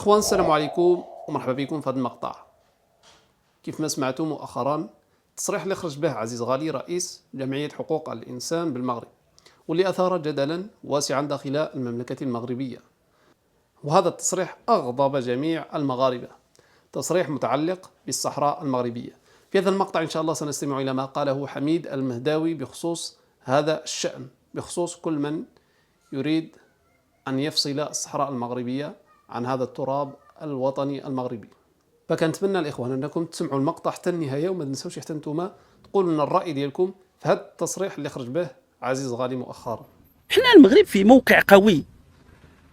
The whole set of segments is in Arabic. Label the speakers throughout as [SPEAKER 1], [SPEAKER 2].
[SPEAKER 1] إخوان السلام عليكم ومرحبا بكم في هذا المقطع. كيف ما سمعتم مؤخرا التصريح اللي خرج به عزيز غالي رئيس جمعية حقوق الإنسان بالمغرب، واللي أثار جدلا واسعا داخل المملكة المغربية، وهذا التصريح أغضب جميع المغاربة. تصريح متعلق بالصحراء المغربية. في هذا المقطع إن شاء الله سنستمع إلى ما قاله حميد المهداوي بخصوص هذا الشأن، بخصوص كل من يريد أن يفصل الصحراء المغربية عن هذا التراب الوطني المغربي. فكنتمنى الإخوان أنكم تسمعوا المقطع حتى النهاية، وما تنسوش حتى نتوما تقولوا لنا الرأي ديالكم في هذا التصريح اللي خرج به عزيز غالي مؤخرا.
[SPEAKER 2] حنا المغرب في موقع قوي.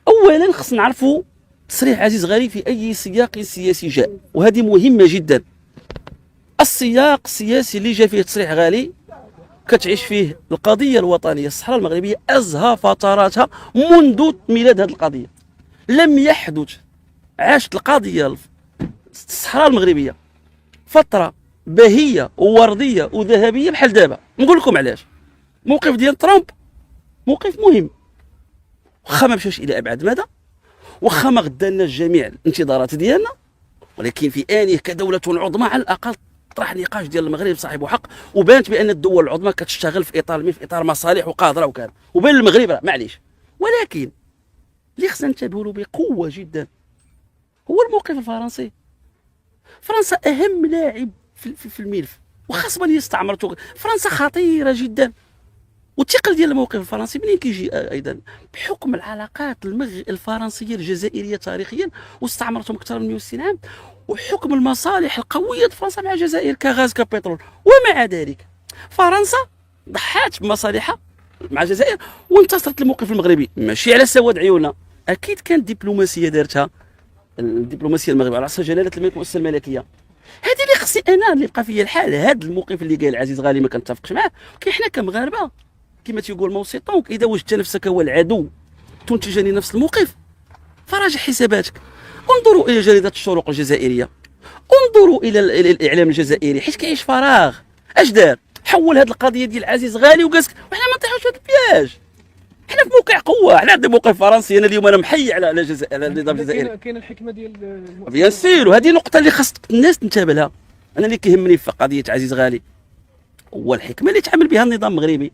[SPEAKER 2] اولا خصنا نعرفوا تصريح عزيز غالي في اي سياق سياسي جاء، وهذه مهمه جدا. السياق السياسي اللي جاء فيه تصريح غالي كتعيش فيه القضيه الوطنيه الصحراء المغربيه ازهى فتراتها منذ ميلاد هذه القضيه. لم يحدث عاشت القضيه الصحراء المغربيه فتره بهيه وورديه وذهبيه بحال دابا. نقول لكم علاش. موقف ديال ترامب موقف مهم، واخا ما مشاوش الى ابعد مدى، واخا ما غدالناش جميع الانتظارات ديالنا، ولكن في انه كدوله عظمى على الاقل طرح نقاش ديال المغرب صاحب حق، وبانت بان الدول العظمى كتشتغل في اطار مصالح وقادره وكذا، وبين المغرب راه معليش. ولكن اللي خصنا ننتبهوا له بقوه جدا هو الموقف الفرنسي. فرنسا اهم لاعب في الملف، وخاصه من استعمرته. فرنسا خطيره جدا، والثقل ديال الموقف الفرنسي منين كيجي؟ ايضا بحكم العلاقات الفرنسيه الجزائريه تاريخيا، واستعمرتهم اكثر من 160 عام، وحكم المصالح القويه فرنسا مع الجزائر كغاز كبترول. ومع ذلك فرنسا ضحات بمصالحها مع الجزائر وانتصرت الموقف المغربي، ماشي على سواد عيوننا. اكيد كانت دبلوماسيه دارتها الدبلوماسيه المغربيه على راسها جلاله الملك والمؤسسه الملكيه. هذه اللي خصني انا اللي بقى فيا الحال. هذا الموقف اللي قال عزيز غالي ما كنتفقش معاه. كي حنا كمغاربه كما تيقول موسي طونك، اذا وجدت نفسك هو العدو تنتجني نفس الموقف فراجع حساباتك. انظروا الى جريده الشروق الجزائريه، انظروا الى الاعلام الجزائري، حيت كيعيش فراغ. اش دار؟ حول هذه القضيه ديال عزيز غالي وقالك وحنا ما نطيحوش هذا البياج. حنا في موقع قوه، حنا عندنا موقف فرنسي. انا اليوم انا محيي على النظام الجزائري.
[SPEAKER 3] كاين الحكمه ديال
[SPEAKER 2] بيان سير، وهذه نقطه اللي خاص الناس تنتبه لها. انا اللي كيهمني في قضيه عزيز غالي هو الحكمه اللي تعامل بها النظام المغربي.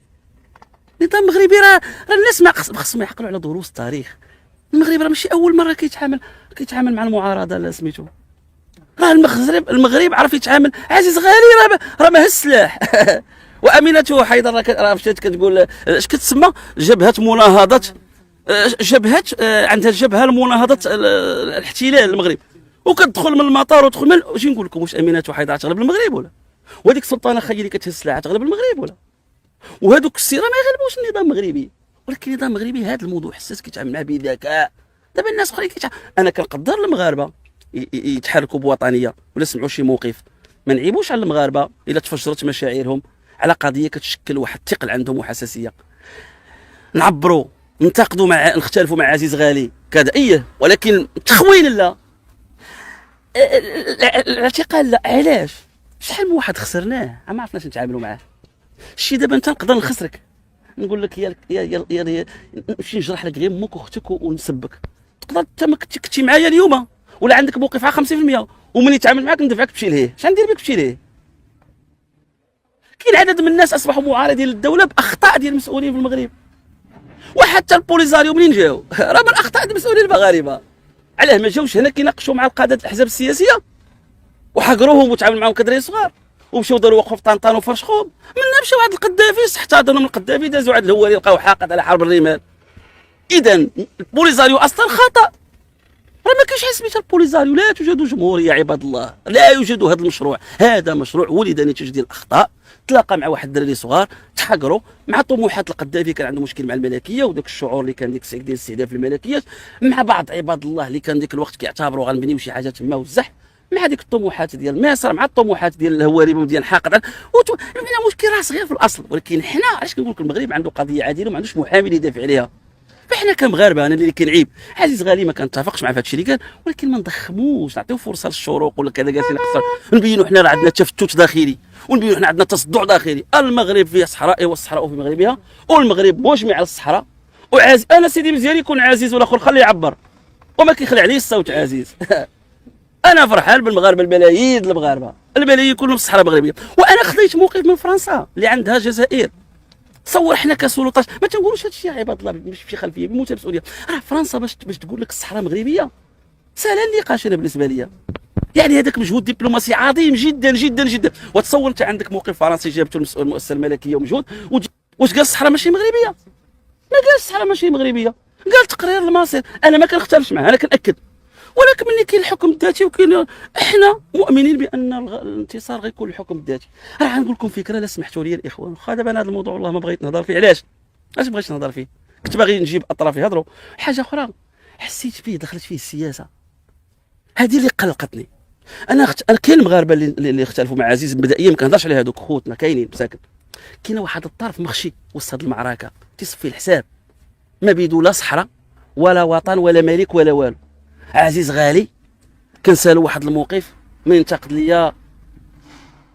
[SPEAKER 2] النظام المغربي راه الناس ما خصهم يعقلوا على دروس التاريخ. المغرب راه ماشي اول مره كيتعامل مع المعارضه. لا سميتو راه المغرب عرف يتعامل. عزيز غالي راه ما هز السلاح وامينه حيدر راه مشات كتقول اش كتسمى جبهه مناهضه، جبهه عندها الجبهه لمناهضه الاحتلال المغرب، وكتدخل من المطار وتدخل من واش نقول لكم، واش امينه حيدر تغلب المغرب ولا؟ وهذيك سلطانه خيي اللي كتهز السلاح تغلب المغرب ولا؟ وهذوك السيره ما يغلبوش النظام المغربي. ولكن النظام المغربي هذا الموضوع حساس كيتعامل معاه بذكاء. دابا الناس اخرين انا كنقدر المغاربه يتحركوا بوطنيه ولا سمعوا شي موقف، ما نعيبوش على المغاربه الا تفجرت مشاعرهم على قضيه كتشكل واحد الثقل عندهم وحساسيه. نعبروا ننتقدوا نختلفوا مع عزيز غالي كذا ايه، ولكن التخوين لا، الاعتقال لا. علاش؟ شحال من واحد خسرناه ما عرفناش نتعاملوا معاه. شي دابا انت نقدر نخسرك، نقول لك يا نمشي نجرح لك غير امك واختك ونسبك. تقدر انت ما كنتي معايا اليوم ولا عندك موقف على 50%، ومن يتعامل معك ندفعك تمشي لهيه. اش غندير بك تمشي لهيه؟ كاين عدد من الناس اصبحوا معارضين للدوله باخطاء ديال المسؤولين في المغرب، وحتى البوليزاريو منين جاو راه من اخطاء ديال المسؤولين المغاربه. علاه ما جاوش هنا كيناقشوا مع القاده الاحزاب السياسيه وحقروهم وتعاملوا معهم كدراري صغار، ومشاو داروا وقفوا في طنطان وفرشخوهم. منا مشاو عند القذافي احتضنوا من القذافي، دازوا عند الهواري لقاو حاقد على حرب الرمال. اذا البوليزاريو اصلا خطا. راه ما كاينش حاجه سميتها البوليزاريو. لا توجد جمهوريه عباد الله، لا يوجد هذا المشروع. هذا مشروع ولد نتيجه ديال الاخطاء، تلاقى مع واحد الدراري صغار تحقروا مع طموحات القذافي. كان عنده مشكل مع الملكيه وداك الشعور اللي كان ديك الساعه ديال استهداف الملكيات، مع بعض عباد الله اللي كان ديك الوقت كيعتبروا غنبنيو شي حاجه تما والزح، مع ديك الطموحات ديال مصر، مع الطموحات ديال الهواري ديال حاقد. عندنا مشكل راه صغير في الاصل. ولكن حنا علاش كنقول لك المغرب عنده قضيه عادله وما عندوش محامي اللي يدافع عليها. فاحنا كمغاربه انا اللي كنعيب عزيز غالي ما كنتفقش مع هذا الشيء اللي قال، ولكن ما نضخموش، نعطيو فرصه للشروق ولا كذا. قال فينا خسر نبينوا حنا راه عندنا تفتت داخلي، ونبينوا حنا عندنا تصدع داخلي. المغرب فيه صحراء والصحراء في مغربها، والمغرب مجمع على الصحراء. انا سيدي مزيان يكون عزيز والاخر خليه يعبر. وما كيخلع عليه الصوت عزيز. انا فرحان بالمغاربه الملايين المغاربه الملايين كلهم في الصحراء المغربيه، وانا خديت موقف من فرنسا اللي عندها الجزائر. تصور حنا كسلطات ما تنقولوش هذا الشيء يا عباد الله مش في خلفيه بموت مسؤوليه. راه فرنسا باش تقول لك الصحراء المغربيه سهل النقاش. انا بالنسبه لي يعني هذاك مجهود دبلوماسي عظيم جدا جدا جدا. وتصور انت عندك موقف فرنسي جابته المؤسسه الملكيه ومجهود، واش قال الصحراء ماشي مغربيه؟ ما قال الصحراء ماشي مغربيه، قال تقرير المصير. انا ما كنختلفش معاه، انا كنأكد، ولكن ملي كاين الحكم الذاتي وكاين احنا مؤمنين بان الانتصار غيكون الحكم الذاتي. راه غنقول لكم فكره لا سمحتوا لي الاخوان، واخا دابا انا هذا الموضوع والله ما بغيت نهضر فيه. علاش بغيت نهضر فيه؟ كنت باغي نجيب اطراف يهضروا. حاجه اخرى حسيت فيه دخلت فيه السياسه، هذه اللي قلقتني. انا كاين المغاربه اللي اختلفوا مع عزيز مبدئيا، ما كنهضرش على هذوك خوتنا كاينين مساكن. كاين واحد الطرف مخشي وسط هذه المعركه تيصفي الحساب، ما بيدو لا صحراء ولا وطن ولا ملك ولا والو. عزيز غالي كنسالو واحد الموقف من ينتقد ليا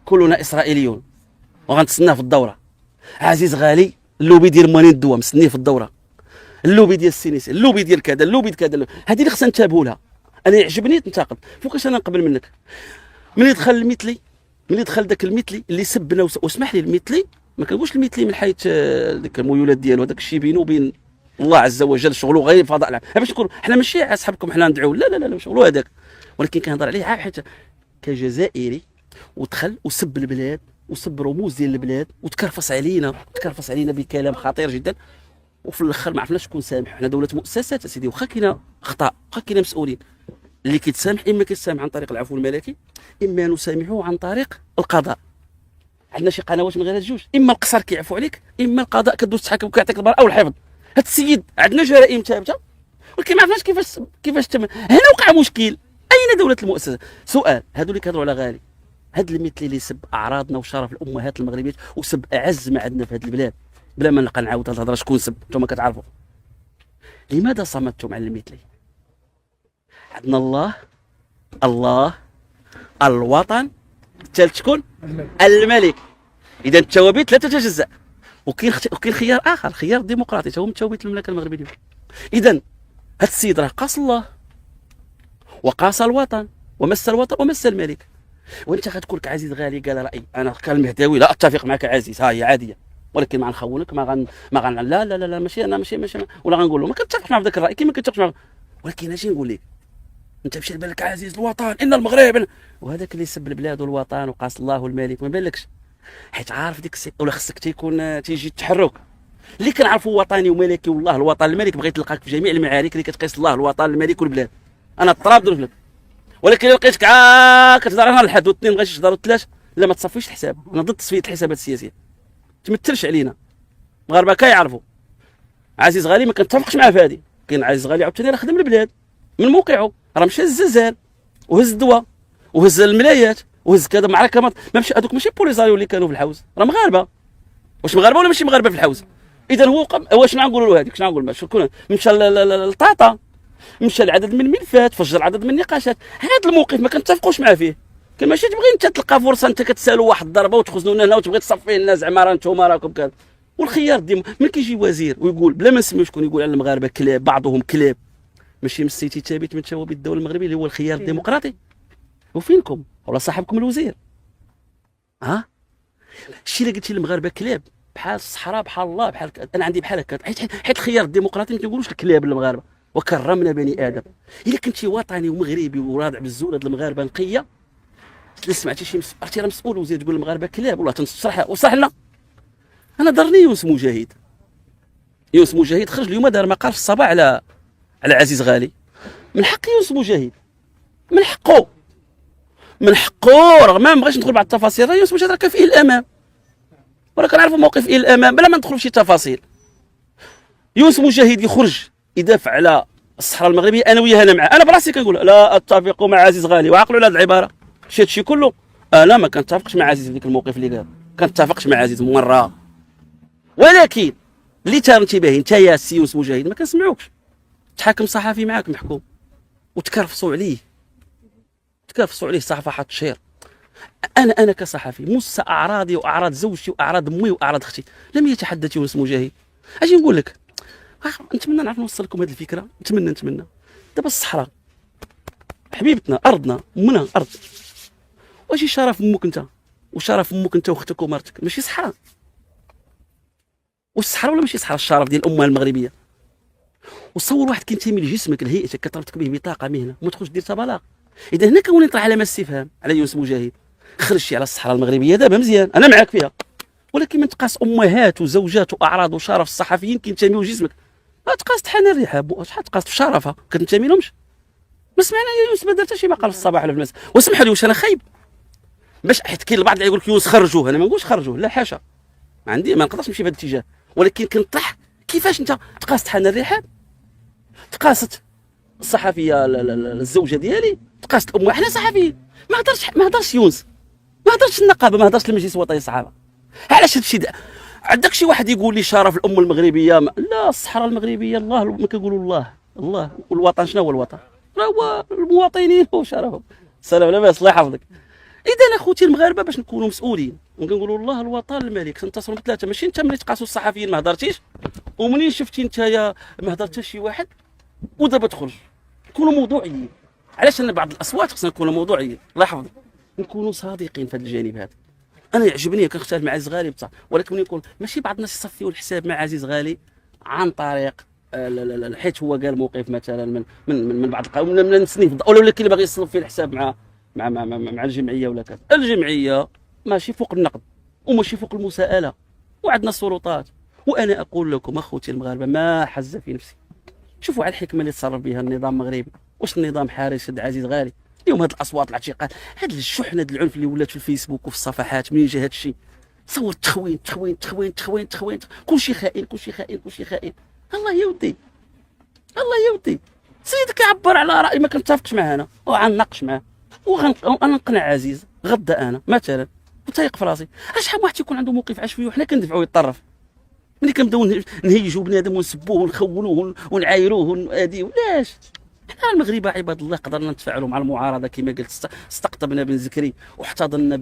[SPEAKER 2] كلنا اسرائيليون وغنتسناه في الدوره. عزيز غالي اللوبي ديال مانين الدوا مستنيه في الدوره، اللوبي ديال السينيس، اللوبي ديال كذا، اللوبي كذا. هذه اللي خصنا ننتبهوا لها. انا يعجبني تنتقد فوقاش انا نقبل منك. ملي دخل المثلي، ملي دخل ذاك المثلي اللي سبنا واسمح لي المثلي ما كنقولش المثلي من حيث ديك الميولات ديالو، هذاك الشيء بينه وبين الله عز وجل، شغله غير فضاء العام. باش نقول حنا ماشي اصحابكم حنا ندعوا، لا لا لا شغله هذاك، ولكن كنهضر عليه حيت كجزائري ودخل وسب البلاد وسب رموز ديال البلاد وتكرفص علينا بكلام خطير جدا. وفي الاخر ما عرفناش شكون سامح. حنا دوله مؤسسات اسيدي، واخا كاينه اخطاء، واخا كاينه مسؤولين. اللي كيتسامح اما كيتسامح عن طريق العفو الملكي، اما نسامحه عن طريق القضاء. عندنا شي قنوات من غير هاد الجوج، اما القصر كيعفو عليك، اما القضاء كدوز تحاكم وكيعطيك البراءه والحفظ. هاد السيد عندنا جرائم ثابته، ولكن ما عرفناش كيفاش تم. هنا وقع مشكل. اين دوله المؤسسه؟ سؤال. هادو اللي كيهضروا على غالي، هاد المثلي اللي سب اعراضنا وشرف الامهات المغربيات وسب اعز ما عندنا في هاد البلاد، بلا ما نبقى نعاود الهضره شكون سب، نتوما كتعرفوا. لماذا صمتم على المثلي؟ عندنا الله الوطن، الثالث شكون؟ الملك. اذا التوابيت لا تتجزا، وكاين خيار اخر، خيار ديمقراطي، هو من توابيت المملكه المغربيه. اذا هذا السيد راه قاص الله وقاص الوطن ومس الوطن ومس الملك. وانت غتقول لك عزيز غالي قال راي، انا كالمهداوي لا اتفق معك عزيز، ها هي عاديه، ولكن ما غنخونك، ما غن لا لا لا ماشي انا ماشي ولا غنقول له ما كنتفقش معك في ذاك الراي كيما كنتفقش معك. ولكن اش نقول لك، انت مشى بالك عزيز الوطن ان المغرب، وهذاك اللي سب البلاد والوطن وقاص الله والملك ما بالكش، حيت عارف ديك ولا خصك تيكون تيجي التحرك. اللي كنعرفوا وطني وملكي والله الوطن الملك، بغيت تلقاك في جميع المعارك اللي كتقيس الله الوطن الملك والبلاد. انا التراب درت لك، ولكن لقيتك كتهضر على الحد واثنين بغيتي تهضر ثلاث، لا ما تصفيش الحساب. انا ضد تصفيه الحسابات السياسيه، تمثلش علينا. المغاربه كيعرفوا عزيز غالي ما كنتفقش معاه في هذه. كاين عزيز غالي عاوتاني راه خدم البلاد من موقعه، راه مشى الزلزال وهز الدواء وهز الملايات وهز كذا معركه. ما مشى هذوك ماشي بوليزاريو اللي كانوا في الحوز، راه مغاربه. واش مغاربه ولا ماشي مغاربه في الحوز؟ اذا هو واش نقولوا له هذيك، شنو نقول شكون مشى للطاطا، مشى لعدد من الملفات، فجر عدد من النقاشات. هذا الموقف ما كنتفقوش معاه فيه. كان ماشي تبغي انت تلقى فرصه انت كتسالوا واحد الضربه وتخزنوا هنا وتبغي تصفي الناس زعما راه نتوما راكم كذا. والخيار ديما ملي كيجي وزير ويقول بلا ما نسميو شكون، يقول على المغاربه كلاب، بعضهم كلاب، ماشي مسيتي ثابت من ثوابت الدوله المغربيه اللي هو الخيار الديمقراطي. وفينكم ولا صاحبكم الوزير؟ ها الشيء اللي قلتي المغاربه كلاب بحال الصحراء، بحال الله، بحال انا عندي بحال هكا، حيت الخيار الديمقراطي ما كنقولوش الكلاب المغاربه، وكرمنا بني ادم. الا كنتي وطني ومغربي ورادع بالزول هاد المغاربه نقيه، الا سمعتي شي عرفتي راه مسؤول وزير تقول المغاربه كلاب، والله تنصرح وصح لنا. انا ضرني يونس مجاهد خرج اليوم دار مقال في الصباح على عزيز غالي. من حق يونس مجاهد، من حقه رغم ما بغيتش ندخل بعض التفاصيل. راه يونس مجاهد راه كان فيه الامام، ولا كنعرفوا موقف فيه الامام بلا ما ندخلوا في شي تفاصيل. يونس مجاهد يخرج يدافع على الصحراء المغربيه، انا وياه انا معاه. انا براسي كنقول لا اتفق مع عزيز غالي، وعقلوا على هذه العباره. هادشي كله انا ما كنتفقش مع عزيز في ذاك الموقف اللي قال، كنتفقش مع عزيز مره. ولكن اللي تنتبه انت يا سي يونس مجاهد ما كنسمعوكش. تحاكم صحفي معاك محكوم وتكرفصوا عليه صحافه التشهير. انا كصحفي مس اعراضي واعراض زوجتي واعراض امي واعراض اختي، لم يتحدث يونس مجاهد. اجي نقول لك نتمنى نعرف نوصل لكم هذه الفكره، نتمنى دابا الصحراء حبيبتنا، ارضنا، امنا، ارض. واش شرف امك انت وشرف امك انت واختك ومرتك ماشي صحراء؟ واش صحراء ولا ماشي صحراء الشرف ديال امها المغربيه؟ وتصور واحد كينتمي لجسمك لهيئتك كتربطك به بطاقه مهنه وما تخرج دير بلاغ. اذا هنا كون يطرح علامه استفهام على يونس مجاهد. خرج شي على الصحراء المغربيه دابا مزيان، انا معاك فيها، ولكن من تقاس امهات وزوجات واعراض وشرف الصحفيين كينتميو لجسمك، ما تقاس تحان الرحاب، شحال تقاس في شرفها كتنتمي لهمش؟ ما سمعنا يا يونس ما درت شي مقال في الصباح ولا في المساء. واسمحوا لي واش انا خايب؟ باش حيت كاين البعض اللي يقول لك يونس خرجوه، انا ما نقولش خرجوه، لا حاشا، ما نقدرش نمشي في هذا الاتجاه، ولكن كنطرح كيفاش انت تقاس تحان الرحاب، تقاست الصحفيه الزوجه ديالي، تقاست امها، حنا صحفيين. ما هضرش يونس، ما هضرش النقابه، ما هضرش المجلس الوطني للصحافه. علاش هادشي عندك شي واحد يقول لي شرف الام المغربيه لا الصحراء المغربيه الله، ما كنقولوا الله والوطن شنو هو الوطن؟ هو المواطنين وشرفهم. السلام لاباس الله يحفظك. اذا اخوتي المغاربه باش نكونوا مسؤولين وكنقولوا الله الوطن الملك تنتصروا بثلاثه، ماشي انت ملي تقاسوا الصحفيين ما هضرتيش ومنين شفتي انت ما هضرتش شي واحد ودابا تخرج. نكونوا موضوعيين. علاش انا بعض الاصوات خصنا نكونوا موضوعيين الله يحفظك، نكونوا صادقين في هذا الجانب هذا. انا يعجبني كنختلف مع عزيز غالي بصح، ولكن ملي يكون ماشي بعض الناس يصفيوا الحساب مع عزيز غالي عن طريق حيت هو قال موقف مثلا من بعض القوم من التصنيف ولا كاين اللي باغي يصنف فيه الحساب مع الجمعيه ولا كذا. الجمعيه ماشي فوق النقد وماشي فوق المساءله، وعندنا السلطات. وانا اقول لكم اخوتي المغاربه ما حز في نفسي. شوفوا على الحكمه اللي تصرف بها النظام المغربي، واش النظام حارس شد عزيز غالي؟ اليوم هاد الاصوات الاعتقال، هاد الشحنه هاد العنف اللي ولات في الفيسبوك وفي الصفحات منين جا هاد الشيء؟ تصور تخوين تخوين تخوين تخوين تخوين، كلشي خائن كلشي خائن كلشي خائن. الله يودي الله يودي، سيدك يعبر على راي ما كنتفقش معاه انا وغنناقش معاه وغنقنع عزيز غدا انا مثلا وتايق في راسي. شحال واحد يكون عنده موقف عشوائي وحنا كندفعوا يتطرف، ملي كنبداو نهيجوا بنادم ونسبوه ونخونوه ونعايروه وناديوه. لاش؟ حنا المغاربه عباد الله قدرنا نتفاعلوا مع المعارضه كما قلت، استقطبنا بن زكري واحتضنا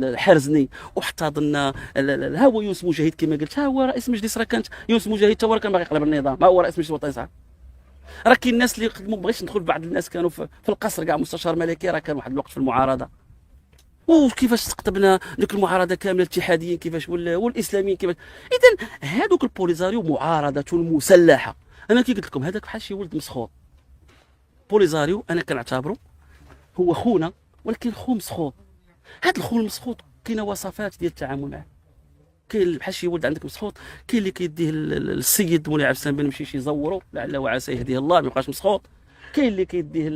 [SPEAKER 2] الحرزني واحتضنا ها هو يونس مجاهد كما قلت، ها هو رئيس مجلس. راه كانت يونس مجاهد تا هو كان باغي يقلب النظام، ما هو رئيس مجلس الوطني صح. راه كاين الناس اللي خدموا، بغيتش ندخل، بعض الناس كانوا في القصر كاع مستشار ملكي، راه كان واحد الوقت في المعارضه. وكيفاش استقطبنا ديك المعارضه كامله، الاتحاديين كيفاش والاسلاميين كيفاش. اذا هذوك البوليزاريو معارضه مسلحه. انا كي قلت لكم هذاك بحال شي ولد مسخوط. بوليزاريو انا كنعتبره هو خونا، ولكن خو مسخوط. هذا الخو المسخوط كاينه وصفات ديال التعامل معه. كاين بحال شي ولد عندك مسخوط، كاين اللي كيديه السيد مولاي عبد السلام بن مشيش يزورو لعل وعسى يهديه الله ما يبقاش مسخوط. كاين اللي كيديه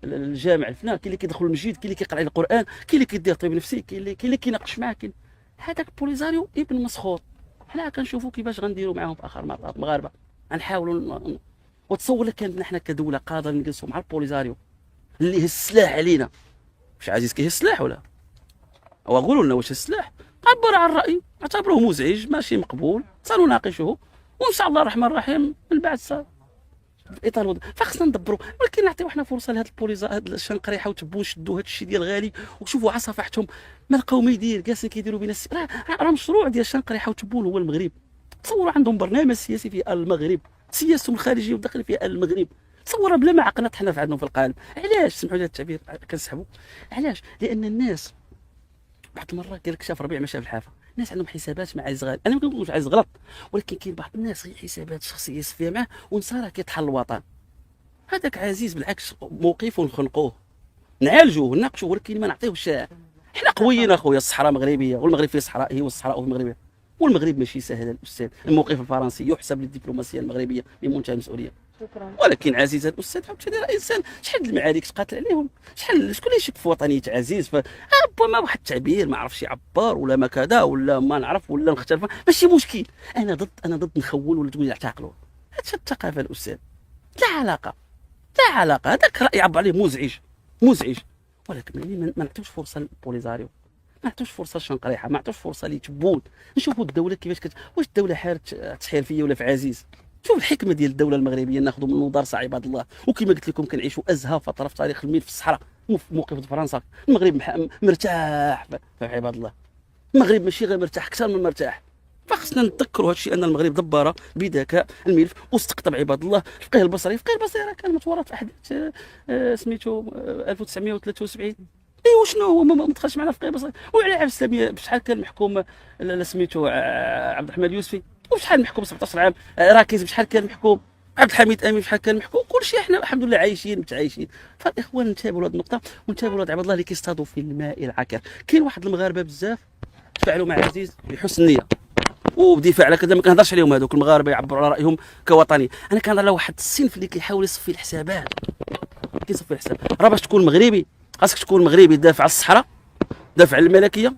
[SPEAKER 2] الجامع الفلان، كاين اللي كيدخل المسجد، كاين اللي كيقرا القران، كاين اللي كيديه طبيب نفسي، كاين اللي كيناقش معاه. كاين هذاك بوليزاريو ابن مسخوط. حنا كنشوفوا كيفاش غنديروا معاهم في اخر مطاف مغاربه، غنحاولوا. وتصور لك كانت حنا كدوله قادرين نجلسوا مع البوليزاريو اللي هز السلاح علينا. واش عزيز كيهز السلاح ولا؟ او قولوا لنا واش السلاح؟ عبر عن الراي، اعتبروه مزعج ماشي مقبول، سنناقشه وان شاء الله الرحمن الرحيم من بعد في اطار الوضع. فخصنا ندبروا، ولكن نعطيو حنا فرصه لهاد البوليزا، هاد الشنقريحه، وتبوا نشدوا هاد الشيء ديال غالي وشوفوا على صفحتهم ما لقاو ما يدير، جالسين كيديروا بين راه مشروع ديال الشنقريحه وتبون هو المغرب. تصوروا عندهم برنامج سياسي في المغرب، سياستهم الخارجيه والداخليه في المغرب. تصور بلا ما عقلنا طحنا في عندهم في القالب. علاش؟ سمحوا لي التعبير كنسحبوا. علاش؟ لان الناس بعض المرات قال لك شاف ربيع ما شاف الحافه. الناس عندهم حسابات مع عزيز غالي، انا ما كنقولش عزيز غلط، ولكن كاين بعض الناس غير حسابات شخصيه يصفيها معاه ونسى راه كيطحن الوطن. هذاك عزيز بالعكس موقفه نخنقوه نعالجوه نناقشوه، ولكن ما نعطيوش الشارع. حنا قويين اخويا، الصحراء مغربيه والمغرب فيه صحراء هي والصحراء المغربيه، والمغرب ماشي سهل الاستاذ. الموقف الفرنسي يحسب للدبلوماسيه المغربيه بمنتهى المسؤوليه. شكرا. ولكن عزيز الاستاذ عاوتاني راه انسان، شحال د المعارك تقاتل عليهم، شكون اللي يشك في وطنيه عزيز؟ ربما واحد التعبير ما عرفش يعبر ولا ما كذا ولا ما نعرف ولا نختلف، ماشي مشكل. انا ضد نخول ولا تقول اعتقلوا. هادشي الثقافه الاستاذ، لا علاقه لا علاقه. هذاك راي يعبر عليه مزعج، ولكن ما نعطيوش فرصه للبوليزاريو، ما نعطيوش فرصه للشنقريحه، ما نعطيوش فرصه لتبون. نشوفوا الدوله كيفاش واش الدوله حارت تحير فيا ولا في عزيز؟ شوف الحكمه ديال الدوله المغربيه، ناخذوا منه درس عباد الله. وكما قلت لكم كنعيشوا ازهى فتره في تاريخ الميل في الصحراء في موقف فرنسا. المغرب مرتاح في عباد الله، المغرب ماشي غير مرتاح، اكثر من مرتاح. فخصنا نتذكروا هذا الشيء، ان المغرب دبر بذكاء الملف واستقطب عباد الله. الفقيه البصري راه كان متورط في احداث سميتو 1973. ايوا شنو هو ما دخلش معنا الفقيه البصري. وعلى العاب الاسلاميه بشحال كان محكوم سميتو عبد الرحمن اليوسفي، وبشحال محكوم 17 عام راكز، بشحال كان محكوم عبد الحميد امين، بشحال كان محكوم. كلشي احنا الحمد لله عايشين متعايشين. فالاخوان انتبهوا لهذه النقطه، وانتبهوا لهاد عباد الله اللي كيصطادوا في الماء العكر. كاين واحد المغاربه بزاف تفاعلوا مع عزيز بحسن نيه وبدفاع على كذا. ما كنهضرش عليهم هذوك المغاربه يعبروا على رايهم كوطنيه، انا كنهضر على واحد الصنف اللي كيحاول يصفي الحسابات. كيصفي الحساب. راه باش تكون مغربي خاصك تكون مغربي دافع على الصحراء، دافع على الملكيه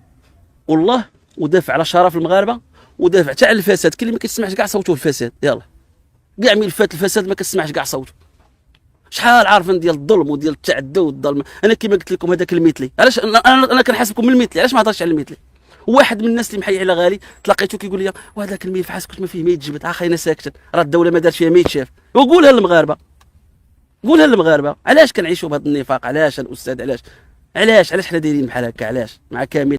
[SPEAKER 2] والله، ودافع على شرف المغاربه، ودافع حتى على الفساد. كاين اللي ما كيسمعش كاع صوته الفساد، يلا كاع ملفات الفساد ما كتسمعش كاع صوته. شحال عارفين ديال الظلم وديال التعدي والظلم. انا كما قلت لكم هذاك المثلي، علاش انا كنحاسبكم من المثلي؟ علاش ما هضرش على المثلي؟ واحد من الناس اللي محيي على غالي تلاقيته كيقول لي وهذاك الملف حاسك ما فيه ما يتجبد، خلينا ساكتين، راه الدوله ما دارت فيها ما يتشاف. وقولها للمغاربه، قولها للمغاربه، علاش كنعيشوا بهذا النفاق؟ علاش الاستاذ؟ علاش حنا دايرين بحال هكا؟ علاش مع كامل